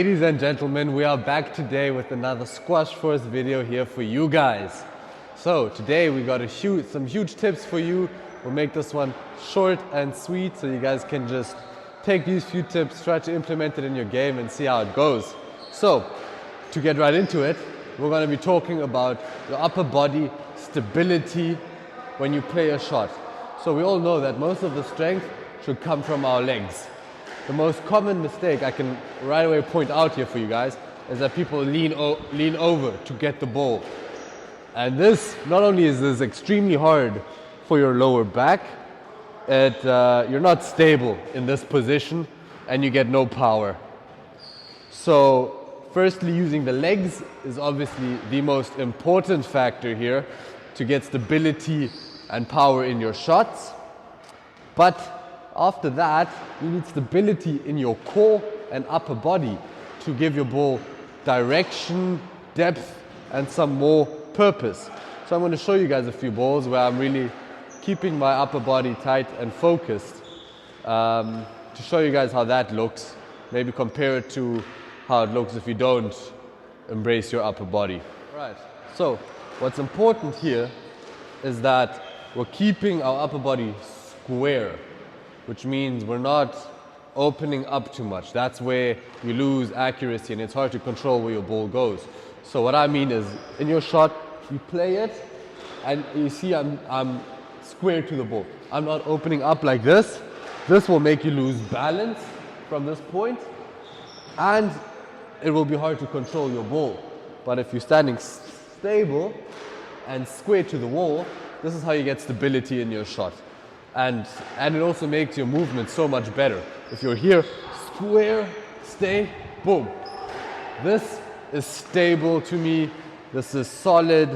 Ladies and gentlemen, we are back today with another Squash Force video here for you guys. So today we got some huge tips for you. We'll make this one short and sweet so you guys can just take these few tips, try to implement it in your game and see how it goes. So to get right into it, we're going to be talking about your upper body stability when you play a shot. So we all know that most of the strength should come from our legs. The most common mistake I can right away point out here for you guys is that people lean over to get the ball. And this, not only is this extremely hard for your lower back, you're not stable in this position and you get no power. So firstly, using the legs is obviously the most important factor here to get stability and power in your shots. But after that, you need stability in your core and upper body to give your ball direction, depth, and some more purpose. So I'm going to show you guys a few balls where I'm really keeping my upper body tight and focused to show you guys how that looks. Maybe compare it to how it looks if you don't embrace your upper body. Right. So what's important here is that we're keeping our upper body square, which means we're not opening up too much. That's where you lose accuracy and it's hard to control where your ball goes. So what I mean is, in your shot, you play it and you see I'm square to the ball. I'm not opening up like this. This will make you lose balance from this point and it will be hard to control your ball. But if you're standing stable and square to the wall, this is how you get stability in your shot. And it also makes your movement so much better. If you're here, square, stay, boom. This is stable to me. This is solid.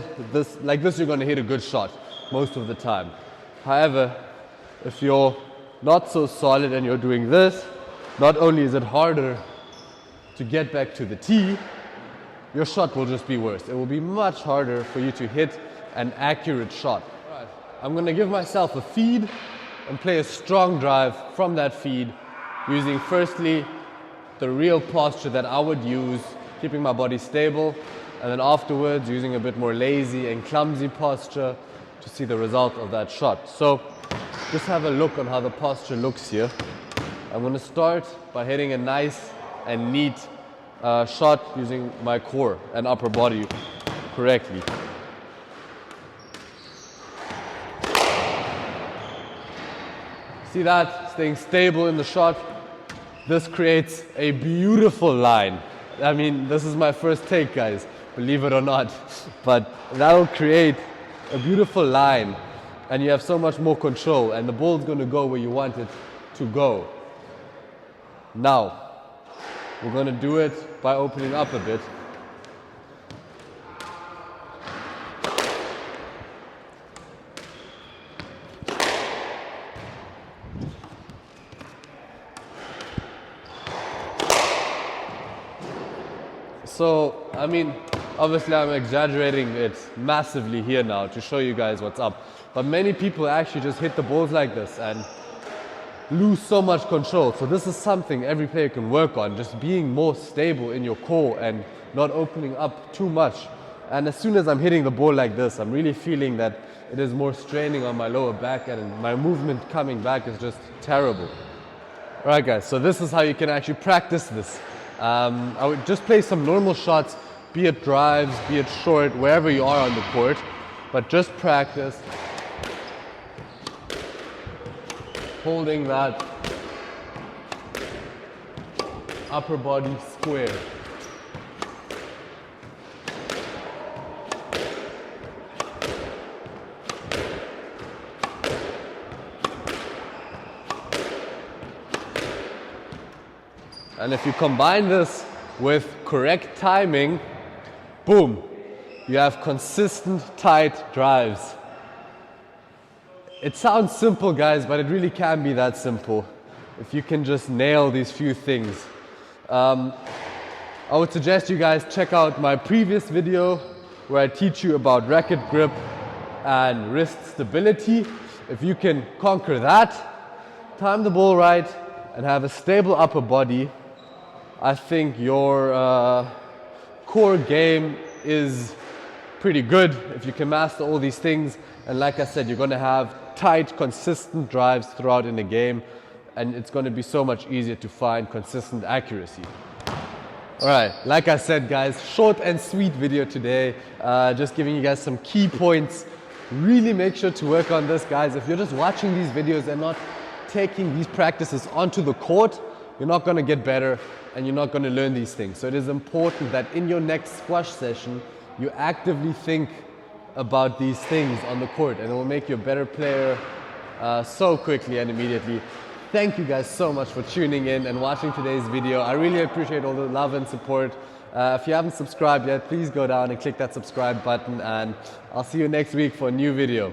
Like this, you're going to hit a good shot most of the time. However, if you're not so solid and you're doing this, not only is it harder to get back to the tee, your shot will just be worse. It will be much harder for you to hit an accurate shot. I'm going to give myself a feed and play a strong drive from that feed using firstly the real posture that I would use, keeping my body stable, and then afterwards using a bit more lazy and clumsy posture to see the result of that shot. So just have a look on how the posture looks here. I'm going to start by hitting a nice and neat shot using my core and upper body correctly. See that? Staying stable in the shot. This creates a beautiful line. I mean, this is my first take, guys, believe it or not. But that will create a beautiful line and you have so much more control and the ball's going to go where you want it to go. Now, we're going to do it by opening up a bit. So, I mean, obviously I'm exaggerating it massively here now to show you guys what's up. But many people actually just hit the balls like this and lose so much control. So this is something every player can work on, just being more stable in your core and not opening up too much. And as soon as I'm hitting the ball like this, I'm really feeling that it is more straining on my lower back and my movement coming back is just terrible. All right, guys, so this is how you can actually practice this. I would just play some normal shots, be it drives, be it short, wherever you are on the court, but just practice holding that upper body square. And if you combine this with correct timing, boom, you have consistent, tight drives. It sounds simple, guys, but it really can be that simple if you can just nail these few things. I would suggest you guys check out my previous video where I teach you about racket grip and wrist stability. If you can conquer that, time the ball right, and have a stable upper body, I think your core game is pretty good if you can master all these things. And like I said, you're going to have tight, consistent drives throughout in the game, and it's going to be so much easier to find consistent accuracy. All right, like I said, guys, short and sweet video today, just giving you guys some key points. Really make sure to work on this, guys. If you're just watching these videos and not taking these practices onto the court, you're not going to get better and you're not going to learn these things. So it is important that in your next squash session, you actively think about these things on the court, and it will make you a better player so quickly and immediately. Thank you guys so much for tuning in and watching today's video. I really appreciate all the love and support. If you haven't subscribed yet, please go down and click that subscribe button, and I'll see you next week for a new video.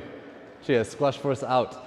Cheers, Squash Force out.